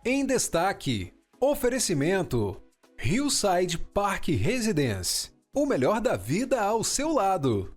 Em destaque, oferecimento Hillside Park Residence, o melhor da vida ao seu lado.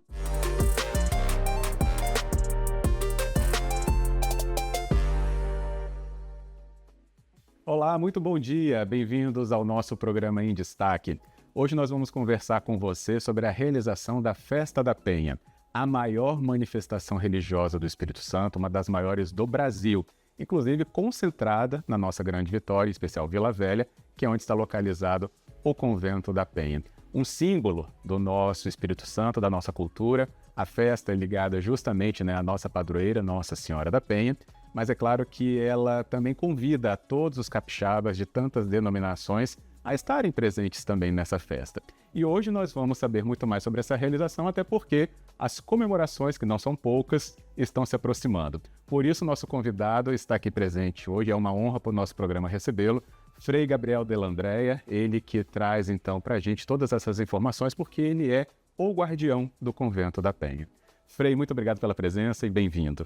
Olá, muito bom dia, bem-vindos ao nosso programa Em Destaque. Hoje nós vamos conversar com você sobre a realização da Festa da Penha, a maior manifestação religiosa do Espírito Santo, uma das maiores do Brasil, inclusive concentrada na nossa Grande Vitória, em especial Vila Velha, que é onde está localizado o Convento da Penha. Um símbolo do nosso Espírito Santo, da nossa cultura. A festa é ligada justamente à nossa padroeira, Nossa Senhora da Penha, mas é claro que ela também convida a todos os capixabas de tantas denominações a estarem presentes também nessa festa. E hoje nós vamos saber muito mais sobre essa realização, até porque as comemorações, que não são poucas, estão se aproximando. Por isso, nosso convidado está aqui presente hoje. É uma honra para o nosso programa recebê-lo. Frei Gabriel Delandrea, ele que traz então para a gente todas essas informações, porque ele é o guardião do Convento da Penha. Frei, muito obrigado pela presença e bem-vindo.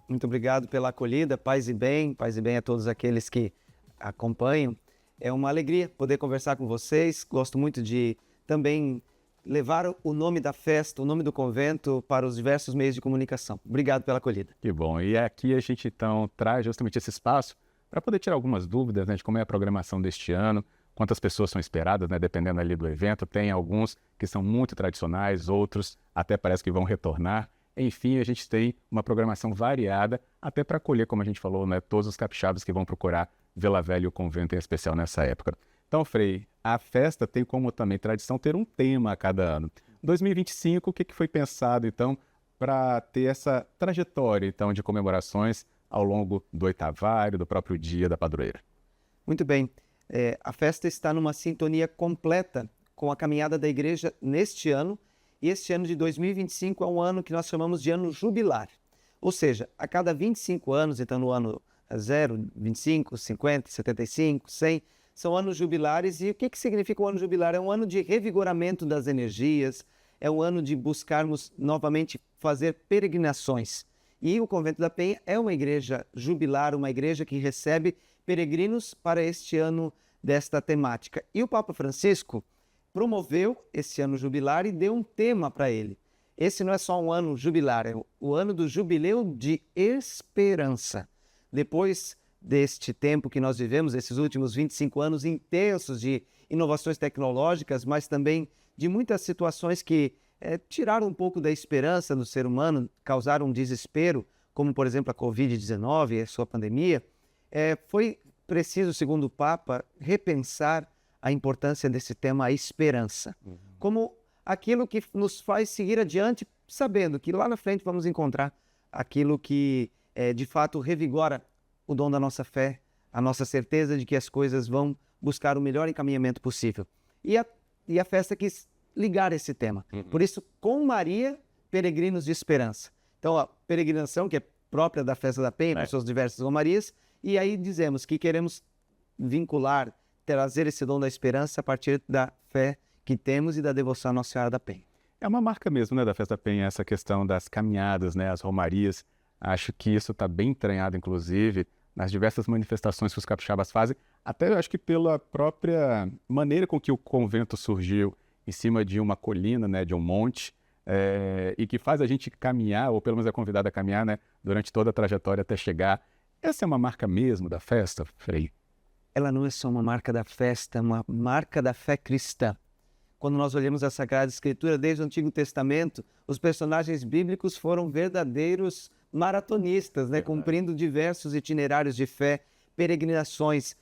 Muito obrigado pela acolhida, paz e bem a todos aqueles que acompanham. É uma alegria poder conversar com vocês. Gosto muito de também levar o nome da festa, o nome do convento para os diversos meios de comunicação. Obrigado pela acolhida. Que bom. E aqui a gente então traz justamente esse espaço para poder tirar algumas dúvidas de como é a programação deste ano, quantas pessoas são esperadas, dependendo ali do evento. Tem alguns que são muito tradicionais, outros até parece que vão retornar. Enfim, a gente tem uma programação variada, até para acolher, como a gente falou, todos os capixabas que vão procurar Vila Velha e o convento em especial nessa época. Então, Frei, a festa tem como também tradição ter um tema a cada ano. 2025, o que foi pensado, então, para ter essa trajetória, então, de comemorações ao longo do oitavário, do próprio dia da padroeira? Muito bem. A festa está numa sintonia completa com a caminhada da igreja neste ano. E este ano de 2025 é um ano que nós chamamos de ano jubilar. Ou seja, a cada 25 anos, então no ano 0, 25, 50, 75, 100, são anos jubilares. E o que significa o ano jubilar? É um ano de revigoramento das energias, é um ano de buscarmos novamente fazer peregrinações. E o Convento da Penha é uma igreja jubilar, uma igreja que recebe peregrinos para este ano desta temática. E o Papa Francisco promoveu esse ano jubilar e deu um tema para ele. Esse não é só um ano jubilar, é o ano do jubileu de esperança. Depois deste tempo que nós vivemos, esses últimos 25 anos intensos de inovações tecnológicas, mas também de muitas situações que tiraram um pouco da esperança do ser humano, causaram um desespero, como por exemplo a Covid-19 e a sua pandemia, foi preciso, segundo o Papa, repensar a importância desse tema, a esperança, como aquilo que nos faz seguir adiante, sabendo que lá na frente vamos encontrar aquilo que de fato revigora o dom da nossa fé, a nossa certeza de que as coisas vão buscar o melhor encaminhamento possível. E a festa quis ligar esse tema. Por isso, com Maria, peregrinos de esperança. Então, a peregrinação, que é própria da Festa da Penha, com suas diversas romarias, e aí dizemos que queremos vincular, trazer esse dom da esperança a partir da fé que temos e da devoção à Nossa Senhora da Penha. É uma marca mesmo, da Festa da Penha, essa questão das caminhadas, as romarias. Acho que isso está bem entranhado, inclusive, nas diversas manifestações que os capixabas fazem, até eu acho que pela própria maneira com que o convento surgiu em cima de uma colina, de um monte, e que faz a gente caminhar, ou pelo menos é convidado a caminhar, durante toda a trajetória até chegar. Essa é uma marca mesmo da festa, Frei? Ela não é só uma marca da festa, é uma marca da fé cristã. Quando nós olhamos a Sagrada Escritura, desde o Antigo Testamento, os personagens bíblicos foram verdadeiros maratonistas, cumprindo diversos itinerários de fé, peregrinações.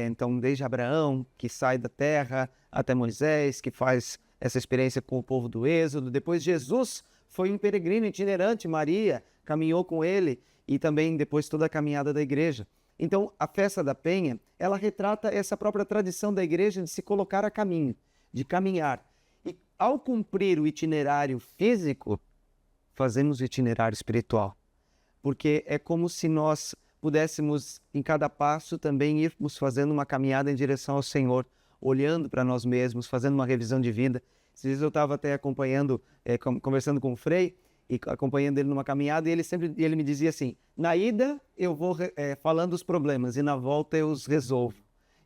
Então, desde Abraão, que sai da terra, até Moisés, que faz essa experiência com o povo do Êxodo. Depois, Jesus foi um peregrino itinerante, Maria caminhou com ele, e também depois toda a caminhada da igreja. Então, a Festa da Penha, ela retrata essa própria tradição da igreja de se colocar a caminho, de caminhar. E ao cumprir o itinerário físico, fazemos o itinerário espiritual. Porque é como se nós pudéssemos, em cada passo, também irmos fazendo uma caminhada em direção ao Senhor, olhando para nós mesmos, fazendo uma revisão de vida. Esses dias eu estava até acompanhando, conversando com o Frei, e acompanhando ele numa caminhada, e ele me dizia assim: na ida eu vou falando os problemas e na volta eu os resolvo.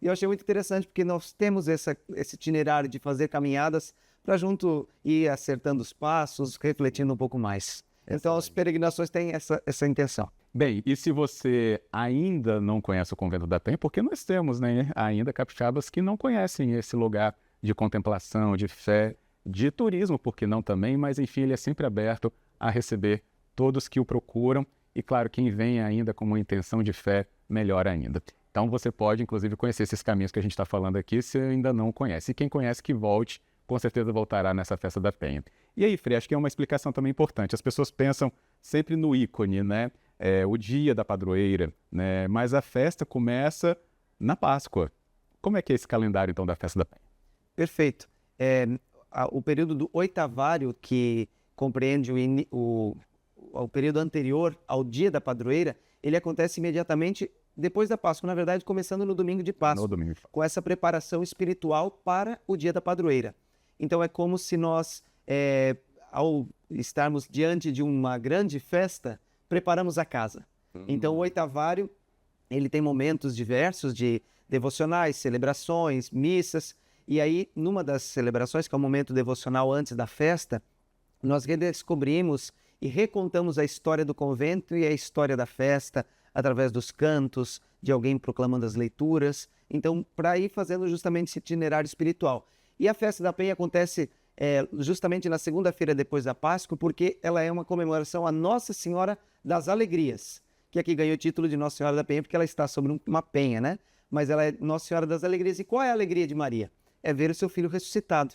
E eu achei muito interessante porque nós temos esse itinerário de fazer caminhadas para junto ir acertando os passos, refletindo um pouco mais. Então as peregrinações têm essa intenção. Bem, e se você ainda não conhece o Convento da Penha, porque nós temos, né, ainda capixabas que não conhecem esse lugar de contemplação, de fé, de turismo, por que não também, mas enfim, ele é sempre aberto a receber todos que o procuram e, claro, quem vem ainda com uma intenção de fé, melhor ainda. Então você pode, inclusive, conhecer esses caminhos que a gente está falando aqui se ainda não conhece. E quem conhece que volte, com certeza voltará nessa festa da Penha. E aí, Frei, acho que é uma explicação também importante. As pessoas pensam sempre no ícone, né? O dia da padroeira, né? Mas a festa começa na Páscoa. Como é que é esse calendário, então, da festa da Penha? Perfeito. O período do oitavário, que compreende o período anterior ao dia da padroeira, ele acontece imediatamente depois da Páscoa, na verdade, começando no domingo de Páscoa, com essa preparação espiritual para o dia da padroeira. Então é como se nós, ao estarmos diante de uma grande festa, preparamos a casa. Então o oitavário, ele tem momentos diversos de devocionais, celebrações, missas, e aí numa das celebrações, que é o momento devocional antes da festa, nós redescobrimos e recontamos a história do convento e a história da festa, através dos cantos, de alguém proclamando as leituras. Então, para ir fazendo justamente esse itinerário espiritual. E a festa da Penha acontece justamente na segunda-feira depois da Páscoa, porque ela é uma comemoração a Nossa Senhora das Alegrias, que aqui ganhou o título de Nossa Senhora da Penha, porque ela está sobre uma penha, né? Mas ela é Nossa Senhora das Alegrias. E qual é a alegria de Maria? É ver o seu filho ressuscitado.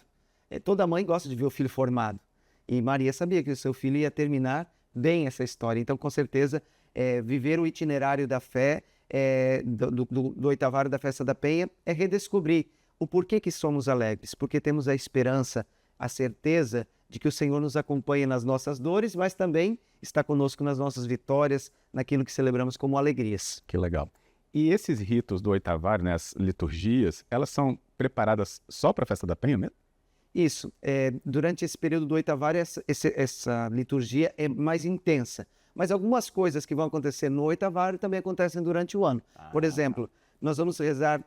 Toda mãe gosta de ver o filho formado. E Maria sabia que o seu filho ia terminar bem essa história. Então, com certeza, viver o itinerário da fé do oitavário da festa da Penha é redescobrir o porquê que somos alegres, porque temos a esperança, a certeza de que o Senhor nos acompanha nas nossas dores, mas também está conosco nas nossas vitórias, naquilo que celebramos como alegrias. Que legal. E esses ritos do oitavário, né, as liturgias, elas são preparadas só para a festa da Penha mesmo? Isso. Durante esse período do oitavário, essa liturgia é mais intensa. Mas algumas coisas que vão acontecer no oitavário também acontecem durante o ano. Por exemplo, nós vamos rezar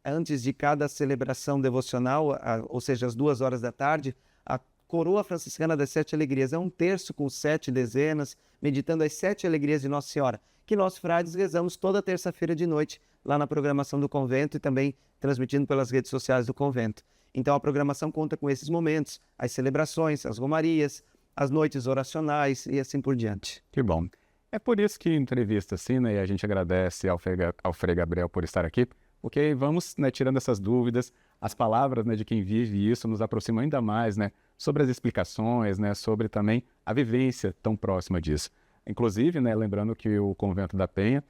antes de cada celebração devocional, ou seja, às 2 horas da tarde, a Coroa Franciscana das Sete Alegrias. É um terço com 7 dezenas, meditando as 7 alegrias de Nossa Senhora, que nós frades rezamos toda terça-feira de noite, lá na programação do convento e também transmitindo pelas redes sociais do convento. Então a programação conta com esses momentos, as celebrações, as romarias, as noites oracionais e assim por diante. Que bom. É por isso que entrevista assim, né, e a gente agradece ao Frei Gabriel por estar aqui, porque vamos, né, tirando essas dúvidas, as palavras, né, de quem vive isso nos aproximam ainda mais, né, sobre as explicações, né, sobre também a vivência tão próxima disso. Inclusive, né, lembrando que o Convento da Penha,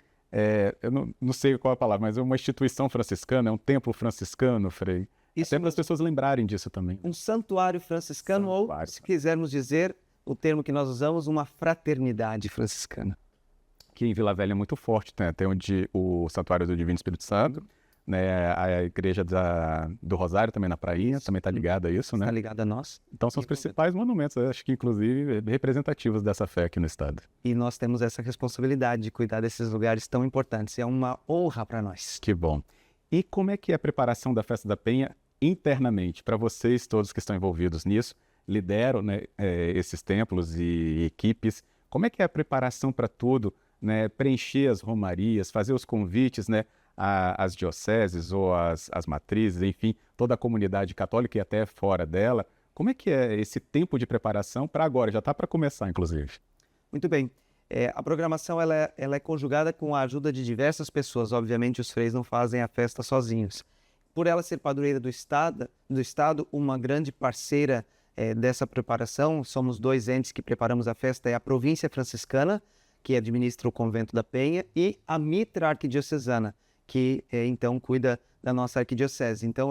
eu não sei qual é a palavra, mas é uma instituição franciscana, é um templo franciscano, Frei. Isso Até para as pessoas lembrarem disso também. Um santuário franciscano, ou, se quisermos dizer, o termo que nós usamos, uma fraternidade franciscana. Que em Vila Velha é muito forte, né? Tem o Santuário do Divino Espírito Santo, né? A Igreja do Rosário também na Prainha, também está ligada a isso, né? Está ligada a nós. Então são os principais monumentos, acho que inclusive representativos dessa fé aqui no estado. E nós temos essa responsabilidade de cuidar desses lugares tão importantes. É uma honra para nós. Que bom. E como é que é a preparação da Festa da Penha internamente, para vocês todos que estão envolvidos nisso, lideram, né, esses templos e equipes, como é que é a preparação para tudo, né, preencher as romarias, fazer os convites, né, às dioceses ou às matrizes, enfim, toda a comunidade católica e até fora dela, como é que é esse tempo de preparação para agora? Já está para começar, inclusive. Muito bem. A programação ela é conjugada com a ajuda de diversas pessoas. Obviamente, os freis não fazem a festa sozinhos. Por ela ser padroeira do Estado, uma grande parceira dessa preparação, somos 2 entes que preparamos a festa, é a Província Franciscana, que administra o Convento da Penha, e a Mitra Arquidiocesana, que então cuida da nossa arquidiocese. Então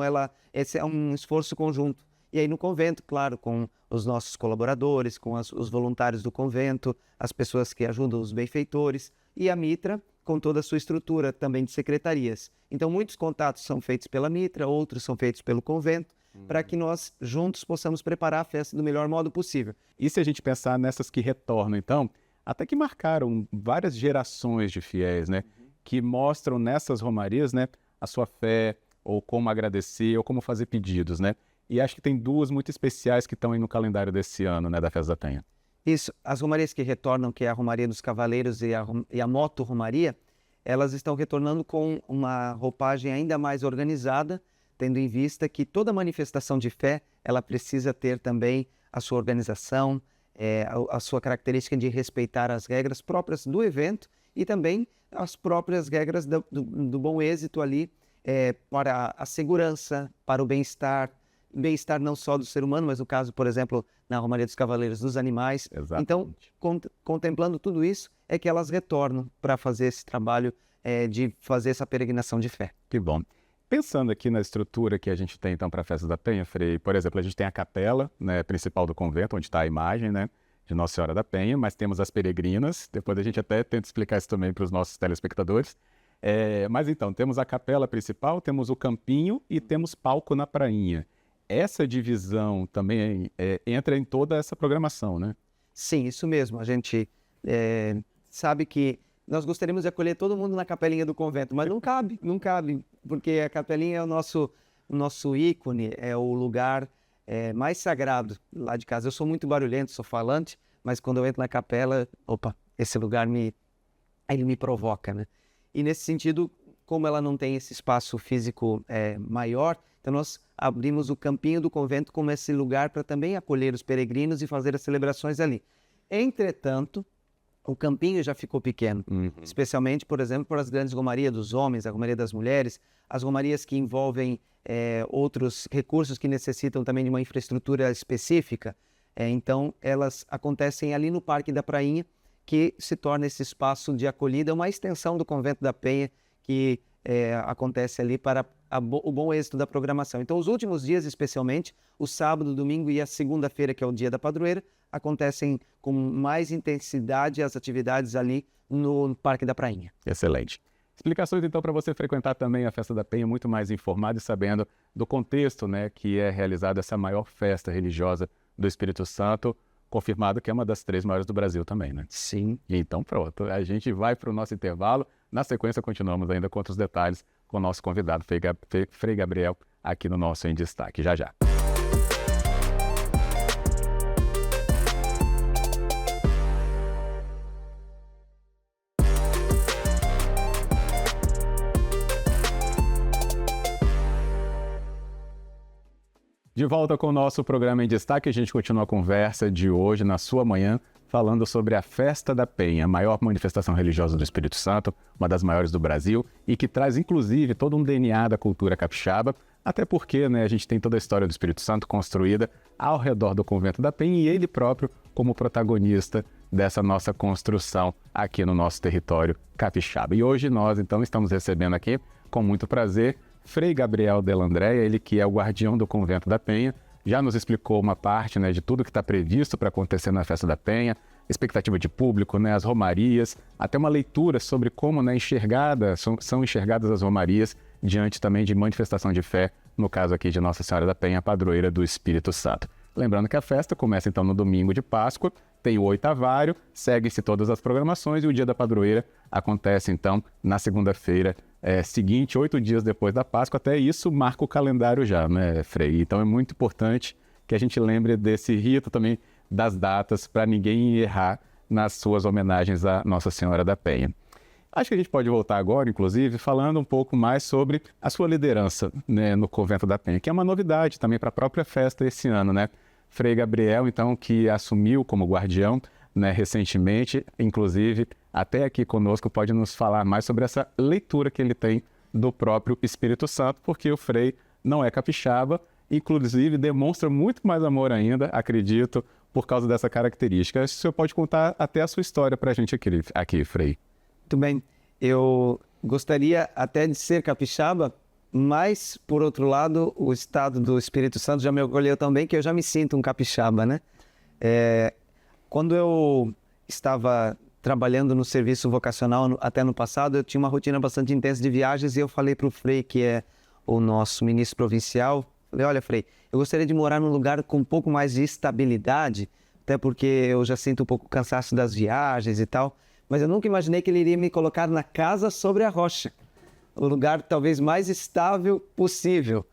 esse é um esforço conjunto. E aí no convento, claro, com os nossos colaboradores, com os voluntários do convento, as pessoas que ajudam os benfeitores, e a Mitra com toda a sua estrutura também de secretarias. Então muitos contatos são feitos pela Mitra, outros são feitos pelo convento, para que nós juntos possamos preparar a festa do melhor modo possível. E se a gente pensar nessas que retornam, então, até que marcaram várias gerações de fiéis, né? Que mostram nessas romarias, né, a sua fé, ou como agradecer, ou como fazer pedidos, né? E acho que tem duas muito especiais que estão aí no calendário desse ano, né, da Festa da Penha. Isso, as romarias que retornam, que é a Romaria dos Cavaleiros e a Moto Romaria, elas estão retornando com uma roupagem ainda mais organizada, tendo em vista que toda manifestação de fé, ela precisa ter também a sua organização, a sua característica de respeitar as regras próprias do evento e também as próprias regras do bom êxito ali, para a segurança, para o bem-estar não só do ser humano, mas no caso, por exemplo, na Romaria dos Cavaleiros, dos animais. Exatamente. Então, contemplando tudo isso, é que elas retornam para fazer esse trabalho de fazer essa peregrinação de fé. Que bom. Pensando aqui na estrutura que a gente tem, então, para a Festa da Penha, Frei, por exemplo, a gente tem a capela, né, principal do convento, onde está a imagem, né, de Nossa Senhora da Penha, mas temos as peregrinas, depois a gente até tenta explicar isso também para os nossos telespectadores. Mas então, temos a capela principal, temos o campinho e temos palco na prainha. Essa divisão também entra em toda essa programação, né? Sim, isso mesmo. A gente sabe que nós gostaríamos de acolher todo mundo na capelinha do convento, mas não cabe, porque a capelinha é o nosso ícone, é o lugar mais sagrado lá de casa. Eu sou muito barulhento, sou falante, mas quando eu entro na capela, esse lugar ele me provoca, né? E nesse sentido, como ela não tem esse espaço físico maior, então nós abrimos o campinho do convento como esse lugar para também acolher os peregrinos e fazer as celebrações ali. Entretanto, o campinho já ficou pequeno, especialmente, por exemplo, para as grandes romarias dos homens, a romaria das mulheres, as romarias que envolvem outros recursos que necessitam também de uma infraestrutura específica. Então, elas acontecem ali no Parque da Prainha, que se torna esse espaço de acolhida, uma extensão do Convento da Penha, que acontece ali para o bom êxito da programação. Então, os últimos dias, especialmente, o sábado, domingo e a segunda-feira, que é o dia da padroeira, acontecem com mais intensidade as atividades ali no Parque da Prainha. Excelente. Explicações, então, para você frequentar também a Festa da Penha muito mais informado e sabendo do contexto, né, que é realizada essa maior festa religiosa do Espírito Santo, confirmado que é uma das 3 maiores do Brasil também, né? Sim. E então, pronto, a gente vai para o nosso intervalo. Na sequência, continuamos ainda com outros detalhes com o nosso convidado, Frei Gabriel, aqui no nosso Em Destaque. Já, já. De volta com o nosso programa Em Destaque, a gente continua a conversa de hoje, na sua manhã, falando sobre a Festa da Penha, a maior manifestação religiosa do Espírito Santo, uma das maiores do Brasil, e que traz, inclusive, todo um DNA da cultura capixaba, até porque, né, a gente tem toda a história do Espírito Santo construída ao redor do Convento da Penha e ele próprio como protagonista dessa nossa construção aqui no nosso território capixaba. E hoje nós, então, estamos recebendo aqui, com muito prazer, Frei Gabriel Delandréia, ele que é o guardião do Convento da Penha, já nos explicou uma parte, né, de tudo que está previsto para acontecer na Festa da Penha, expectativa de público, né, as romarias, até uma leitura sobre como, né, são enxergadas as romarias diante também de manifestação de fé, no caso aqui de Nossa Senhora da Penha, padroeira do Espírito Santo. Lembrando que a festa começa então no domingo de Páscoa, tem o oitavário, segue-se todas as programações e o dia da padroeira acontece então na segunda-feira seguinte, 8 dias depois da Páscoa. Até isso marca o calendário já, né, Frei? Então é muito importante que a gente lembre desse rito também, das datas, para ninguém errar nas suas homenagens à Nossa Senhora da Penha. Acho que a gente pode voltar agora, inclusive, falando um pouco mais sobre a sua liderança, né, no Convento da Penha, que é uma novidade também para a própria festa esse ano, né? Frei Gabriel, então, que assumiu como guardião, né, recentemente, inclusive, até aqui conosco, pode nos falar mais sobre essa leitura que ele tem do próprio Espírito Santo, porque o Frei não é capixaba, inclusive demonstra muito mais amor ainda, acredito, por causa dessa característica. O senhor pode contar até a sua história para a gente aqui, Frei. Muito bem. Eu gostaria até de ser capixaba, mas, por outro lado, o estado do Espírito Santo já me acolheu também, que eu já me sinto um capixaba, né? Quando eu estava trabalhando no serviço vocacional até no passado, eu tinha uma rotina bastante intensa de viagens e eu falei para o Frei, que é o nosso ministro provincial, Falei, olha, Frei, eu gostaria de morar num lugar com um pouco mais de estabilidade, até porque eu já sinto um pouco o cansaço das viagens e tal, mas eu nunca imaginei que ele iria me colocar na casa sobre a rocha, o lugar talvez mais estável possível.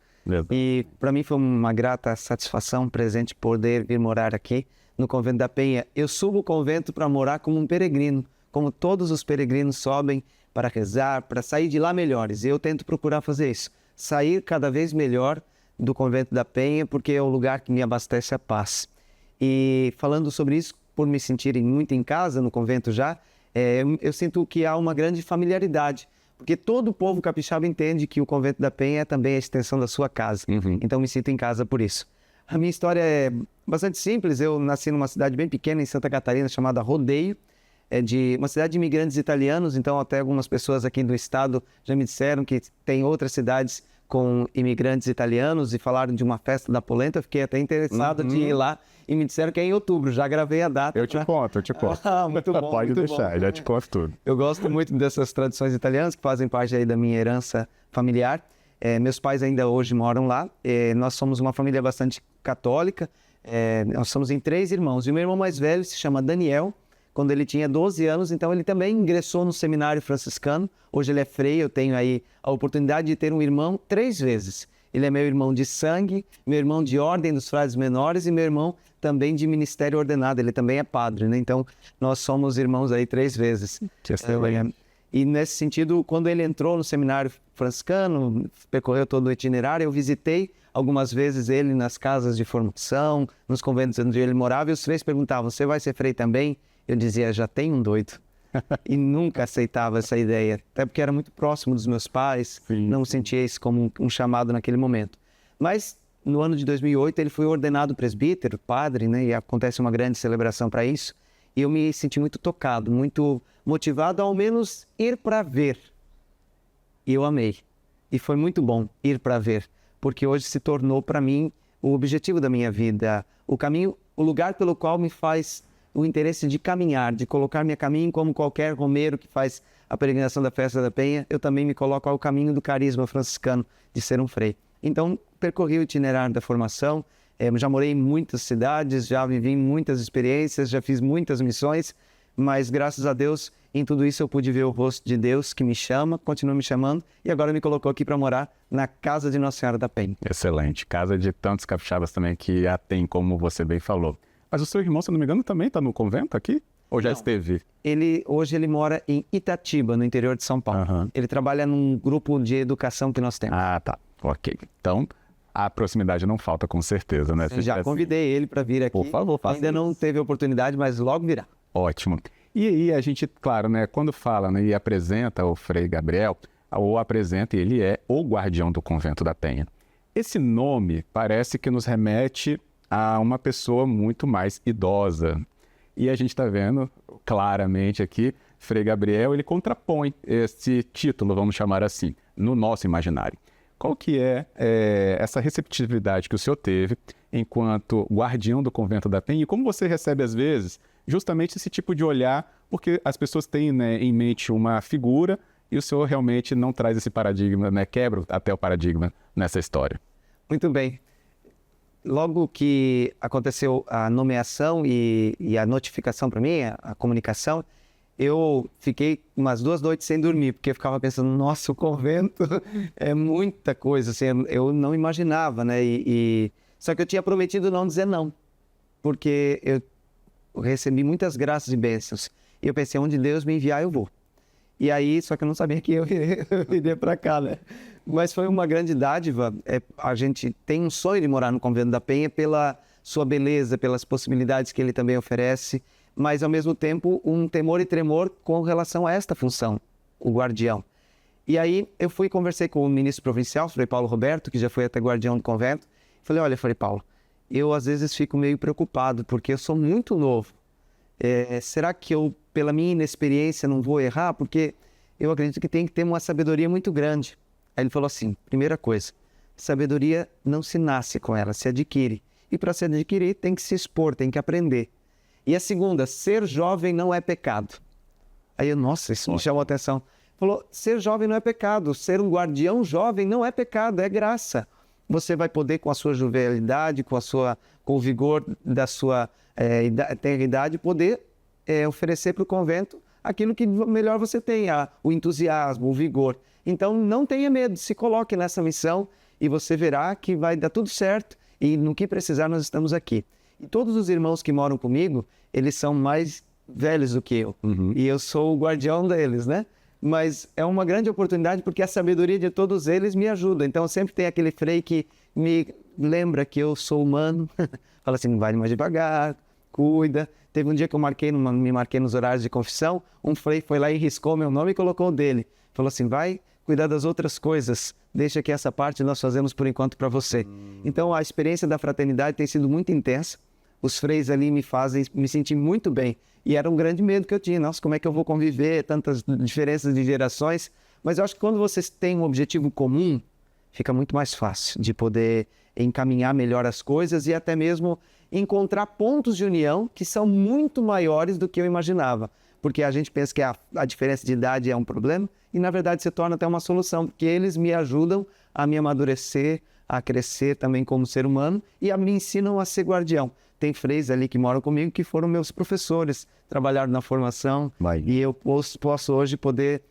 E para mim foi uma grata satisfação, um presente poder vir morar aqui no Convento da Penha. Eu subo o convento para morar como um peregrino, como todos os peregrinos sobem para rezar, para sair de lá melhores. E eu tento procurar fazer isso, sair cada vez melhor do Convento da Penha, porque é o lugar que me abastece a paz. E falando sobre isso, por me sentir muito em casa no convento já, eu sinto que há uma grande familiaridade, porque todo o povo capixaba entende que o Convento da Penha é também a extensão da sua casa. Então me sinto em casa por isso. A minha história é bastante simples. Eu nasci numa cidade bem pequena em Santa Catarina chamada Rodeio, de uma cidade de imigrantes italianos, então até algumas pessoas aqui do estado já me disseram que tem outras cidades com imigrantes italianos e falaram de uma festa da polenta. Eu fiquei até interessado de ir lá e me disseram que é em outubro, já gravei a data. Eu te conto. Muito bom. Pode muito deixar, bom. já te conto tudo. Eu gosto muito dessas tradições italianas que fazem parte aí da minha herança familiar. Meus pais ainda hoje moram lá. Nós somos uma família bastante católica. Nós somos em 3 irmãos. E o meu irmão mais velho se chama Daniel. Quando ele tinha 12 anos, então ele também ingressou no seminário franciscano. Hoje ele é frei. Eu tenho aí a oportunidade de ter um irmão 3 vezes. Ele é meu irmão de sangue, meu irmão de ordem dos frades menores e meu irmão também de ministério ordenado. Ele também é padre, né? Então nós somos irmãos aí 3 vezes. E nesse sentido, quando ele entrou no seminário franciscano, percorreu todo o itinerário, eu visitei algumas vezes ele nas casas de formação, nos conventos onde ele morava, e os freis perguntavam, você vai ser frei também? Eu dizia, já tem um doido. E nunca aceitava essa ideia, até porque era muito próximo dos meus pais, não sentia isso como um chamado naquele momento. Mas no ano de 2008 ele foi ordenado presbítero, padre, né? E acontece uma grande celebração para isso. E eu me senti muito tocado, muito motivado a ao menos ir para ver. E eu amei. E foi muito bom ir para ver, porque hoje se tornou para mim o objetivo da minha vida, o caminho, o lugar pelo qual me faz o interesse de caminhar, de colocar-me a caminho como qualquer romeiro que faz a peregrinação da Festa da Penha, eu também me coloco ao caminho do carisma franciscano de ser um frei. Então, percorri o itinerário da formação, já morei em muitas cidades, já vivi muitas experiências, já fiz muitas missões, mas graças a Deus, em tudo isso eu pude ver o rosto de Deus que me chama, continua me chamando, e agora me colocou aqui para morar na casa de Nossa Senhora da Penha. Excelente, casa de tantos capixabas também que a tem, como você bem falou. Mas o seu irmão, se não me engano, também está no convento aqui? Ou já esteve? Hoje ele mora em Itatiba, no interior de São Paulo. Ele trabalha num grupo de educação que nós temos. Ah, tá. Ok. Então, a proximidade não falta, com certeza, né? Já convidei ele para vir aqui. Por favor, faça Ainda não teve oportunidade, mas logo virá. Ótimo. E aí a gente, claro, né, quando fala, né, e apresenta o Frei Gabriel, ou apresenta, ele é o guardião do Convento da Penha. Esse nome parece que nos remete a uma pessoa muito mais idosa. E a gente está vendo claramente aqui, Frei Gabriel, ele contrapõe esse título, vamos chamar assim, no nosso imaginário. Qual que é essa receptividade que o senhor teve enquanto guardião do Convento da Penha? E como você recebe, às vezes, justamente esse tipo de olhar, porque as pessoas têm, né, em mente uma figura e o senhor realmente não traz esse paradigma, né, quebra até o paradigma nessa história. Muito bem. Logo que aconteceu a nomeação e a notificação para mim, a comunicação, eu fiquei umas 2 noites sem dormir, porque eu ficava pensando, nossa, o convento é muita coisa, assim, eu não imaginava, né? Só que eu tinha prometido não dizer não, porque eu recebi muitas graças e bênçãos. E eu pensei, onde Deus me enviar, eu vou. E aí, só que eu não sabia que eu iria para cá, né? Mas foi uma grande dádiva. A gente tem um sonho de morar no Convento da Penha pela sua beleza, pelas possibilidades que ele também oferece, mas ao mesmo tempo um temor e tremor com relação a esta função, o guardião. E aí eu fui e conversei com o ministro provincial, Frei Paulo Roberto, que já foi até guardião do convento. Falei, olha, Frei Paulo, eu às vezes fico meio preocupado, porque eu sou muito novo. Será que eu, pela minha inexperiência, não vou errar? Porque eu acredito que tem que ter uma sabedoria muito grande. Aí ele falou assim, primeira coisa, sabedoria não se nasce com ela, se adquire. E para se adquirir tem que se expor, tem que aprender. E a segunda, ser jovem não é pecado. Aí eu, nossa, isso me chamou a atenção. Falou, ser jovem não é pecado, ser um guardião jovem não é pecado, é graça. você vai poder, com a sua jovialidade, com o vigor da sua tenra idade, poder oferecer para o convento aquilo que melhor você tem, o entusiasmo, o vigor. Então, não tenha medo, se coloque nessa missão e você verá que vai dar tudo certo e no que precisar nós estamos aqui. E todos os irmãos que moram comigo, eles são mais velhos do que eu. E eu sou o guardião deles, né? Mas é uma grande oportunidade porque a sabedoria de todos eles me ajuda. Então, sempre tem aquele frei que me lembra que eu sou humano. Fala assim, vai mais devagar, cuida. Teve um dia que eu me marquei nos horários de confissão, um frei foi lá e riscou meu nome e colocou o dele. Falou assim, vai cuidar das outras coisas, deixa que essa parte nós fazemos por enquanto para você. Então a experiência da fraternidade tem sido muito intensa, os freis ali me fazem me sentir muito bem. E era um grande medo que eu tinha, nossa, como é que eu vou conviver, tantas diferenças de gerações. Mas eu acho que quando vocês têm um objetivo comum, fica muito mais fácil de poder encaminhar melhor as coisas e até mesmo encontrar pontos de união que são muito maiores do que eu imaginava. Porque a gente pensa que a diferença de idade é um problema e, na verdade, se torna até uma solução, porque eles me ajudam a me amadurecer, a crescer também como ser humano e me ensinam a ser guardião. Tem freis ali que moram comigo que foram meus professores, trabalharam na formação e eu posso hoje poder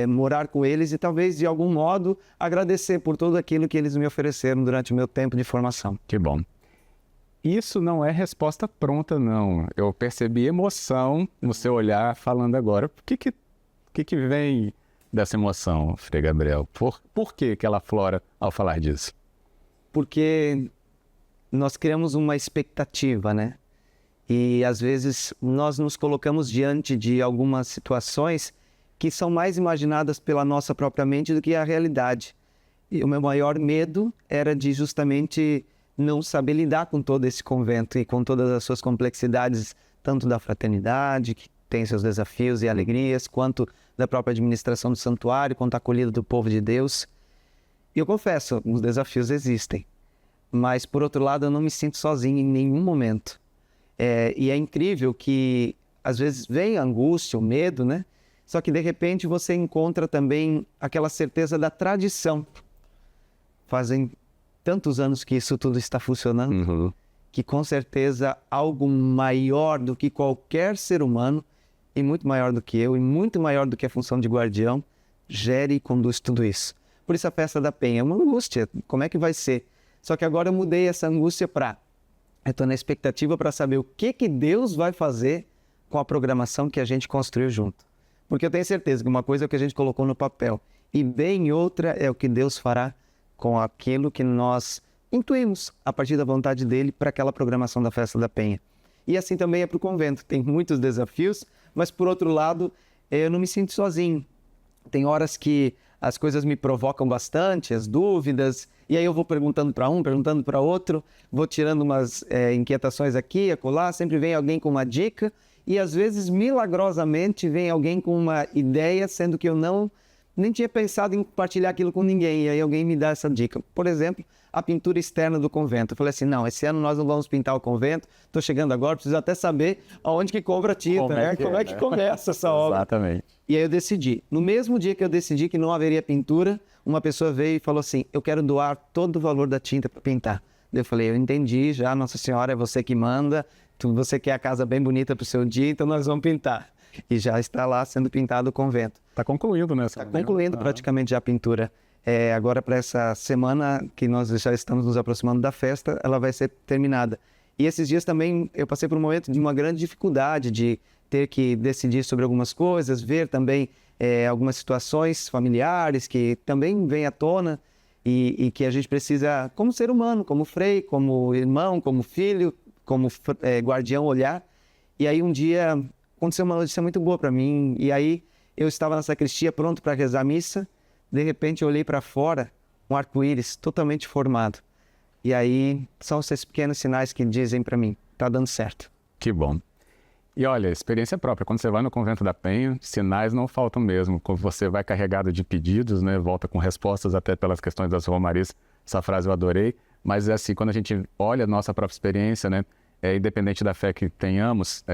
morar com eles e talvez, de algum modo, agradecer por tudo aquilo que eles me ofereceram durante o meu tempo de formação. Que bom. Isso não é resposta pronta, não. Eu percebi emoção no seu olhar falando agora. O que vem dessa emoção, Frei Gabriel? Por que ela aflora ao falar disso? Porque nós criamos uma expectativa, né? E às vezes nós nos colocamos diante de algumas situações que são mais imaginadas pela nossa própria mente do que a realidade. E o meu maior medo era de justamente não saber lidar com todo esse convento e com todas as suas complexidades, tanto da fraternidade, que tem seus desafios e alegrias, quanto da própria administração do santuário, quanto a acolhida do povo de Deus. E eu confesso, os desafios existem. Mas, por outro lado, eu não me sinto sozinho em nenhum momento. E é incrível que, às vezes, vem a angústia, o medo, né? Só que, de repente, você encontra também aquela certeza da tradição. Fazem tantos anos que isso tudo está funcionando, que, com certeza, algo maior do que qualquer ser humano, e muito maior do que eu, e muito maior do que a função de guardião, gere e conduz tudo isso. Por isso, a festa da Penha é uma angústia. Como é que vai ser? Só que agora eu mudei essa angústia eu estou na expectativa para saber o que Deus vai fazer com a programação que a gente construiu junto. Porque eu tenho certeza que uma coisa é o que a gente colocou no papel e bem outra é o que Deus fará com aquilo que nós intuímos a partir da vontade dele para aquela programação da Festa da Penha. E assim também é para o convento. Tem muitos desafios, mas por outro lado, eu não me sinto sozinho. Tem horas que as coisas me provocam bastante, as dúvidas, e aí eu vou perguntando para um, perguntando para outro, vou tirando umas inquietações aqui, acolá, sempre vem alguém com uma dica, e às vezes, milagrosamente, vem alguém com uma ideia, sendo que eu nem tinha pensado em compartilhar aquilo com ninguém, e aí alguém me dá essa dica. Por exemplo, a pintura externa do convento. Eu falei assim, não, esse ano nós não vamos pintar o convento, estou chegando agora, preciso até saber aonde que compra a tinta, como é que começa essa obra. Exatamente. E aí eu decidi. No mesmo dia que eu decidi que não haveria pintura, uma pessoa veio e falou assim, eu quero doar todo o valor da tinta para pintar. Eu falei, eu entendi já, Nossa Senhora, é você que manda, você quer a casa bem bonita para o seu dia, então nós vamos pintar. E já está lá sendo pintado o convento. Está concluindo, né? Está concluindo praticamente já a pintura. Agora para essa semana que nós já estamos nos aproximando da festa, ela vai ser terminada. E esses dias também eu passei por um momento de uma grande dificuldade de ter que decidir sobre algumas coisas, ver também algumas situações familiares que também vêm à tona e que a gente precisa, como ser humano, como frei, como irmão, como filho, como guardião, olhar. E aí um dia aconteceu uma notícia muito boa para mim, e aí eu estava na sacristia pronto para rezar a missa, de repente eu olhei para fora, um arco-íris totalmente formado. E aí são esses pequenos sinais que dizem para mim, tá dando certo. Que bom. E olha, experiência própria, quando você vai no Convento da Penha, sinais não faltam mesmo. Quando você vai carregado de pedidos, né, volta com respostas até pelas questões das romarias, essa frase eu adorei, mas é assim, quando a gente olha a nossa própria experiência, né, independente da fé que tenhamos,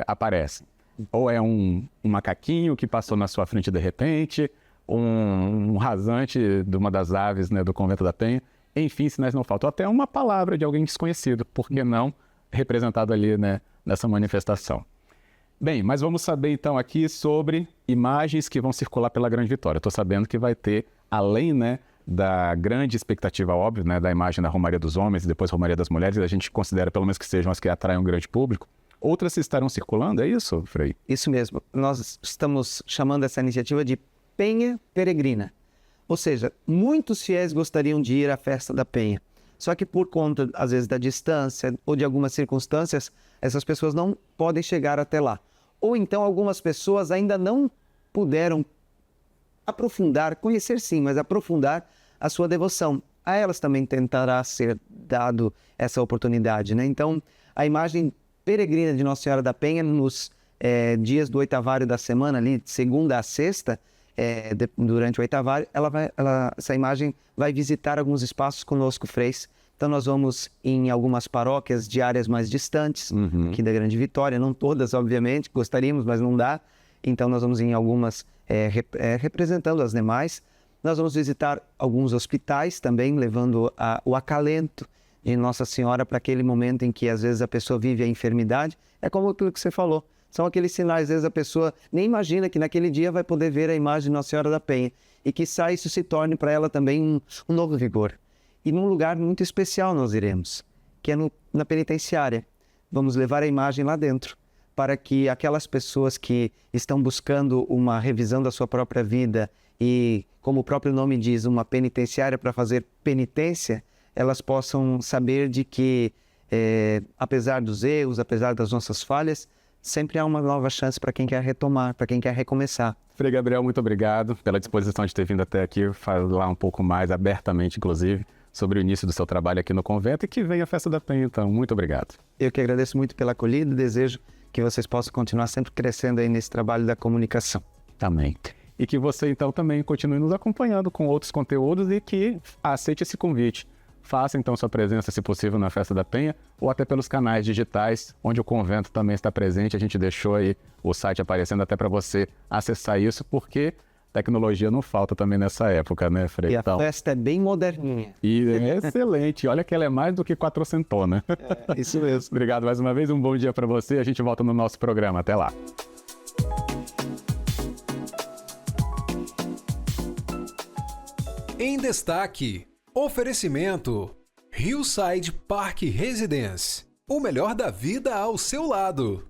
aparece. Ou é um macaquinho que passou na sua frente de repente, um rasante de uma das aves, né, do Convento da Penha, enfim, sinais não faltam. Até uma palavra de alguém desconhecido, por que não representado ali, né, nessa manifestação. Bem, mas vamos saber então aqui sobre imagens que vão circular pela Grande Vitória. Estou sabendo que vai ter, além, né, da grande expectativa, óbvio, né, da imagem da Romaria dos Homens e depois Romaria das Mulheres, a gente considera pelo menos que sejam as que atraem um grande público. Outras estarão circulando, é isso, Frei? Isso mesmo. Nós estamos chamando essa iniciativa de Penha Peregrina. Ou seja, muitos fiéis gostariam de ir à festa da Penha. Só que por conta, às vezes, da distância ou de algumas circunstâncias, essas pessoas não podem chegar até lá. Ou então algumas pessoas ainda não puderam aprofundar, conhecer sim, mas aprofundar a sua devoção. A elas também tentará ser dado essa oportunidade, né? Então, a imagem peregrina de Nossa Senhora da Penha nos dias do oitavário da semana, ali, de segunda a sexta, durante o oitavário, essa imagem vai visitar alguns espaços conosco, freis. Então nós vamos em algumas paróquias de áreas mais distantes, aqui da Grande Vitória, não todas, obviamente, gostaríamos, mas não dá. Então nós vamos em algumas representando as demais. Nós vamos visitar alguns hospitais também, levando o acalento de Nossa Senhora para aquele momento em que às vezes a pessoa vive a enfermidade. É como aquilo que você falou. São aqueles sinais, às vezes a pessoa nem imagina que naquele dia vai poder ver a imagem de Nossa Senhora da Penha. E quiçá isso se torne para ela também um novo vigor. E num lugar muito especial nós iremos, que é na penitenciária. Vamos levar a imagem lá dentro, para que aquelas pessoas que estão buscando uma revisão da sua própria vida e, como o próprio nome diz, uma penitenciária para fazer penitência, elas possam saber de que, apesar dos erros, apesar das nossas falhas, sempre há uma nova chance para quem quer retomar, para quem quer recomeçar. Frei Gabriel, muito obrigado pela disposição de ter vindo até aqui, falar um pouco mais abertamente, inclusive, sobre o início do seu trabalho aqui no convento e que venha a Festa da Penha, então. Muito obrigado. Eu que agradeço muito pela acolhida e desejo que vocês possam continuar sempre crescendo aí nesse trabalho da comunicação. Amém. E que você, então, também continue nos acompanhando com outros conteúdos e que aceite esse convite. Faça, então, sua presença, se possível, na Festa da Penha ou até pelos canais digitais, onde o convento também está presente. A gente deixou aí o site aparecendo até para você acessar isso, porque tecnologia não falta também nessa época, né, Frei? E a festa é bem moderninha. E é excelente. Olha que ela é mais do que quatrocentona. Isso mesmo. Obrigado mais uma vez. Um bom dia para você. A gente volta no nosso programa. Até lá. Em destaque, oferecimento Hillside Park Residence. O melhor da vida ao seu lado.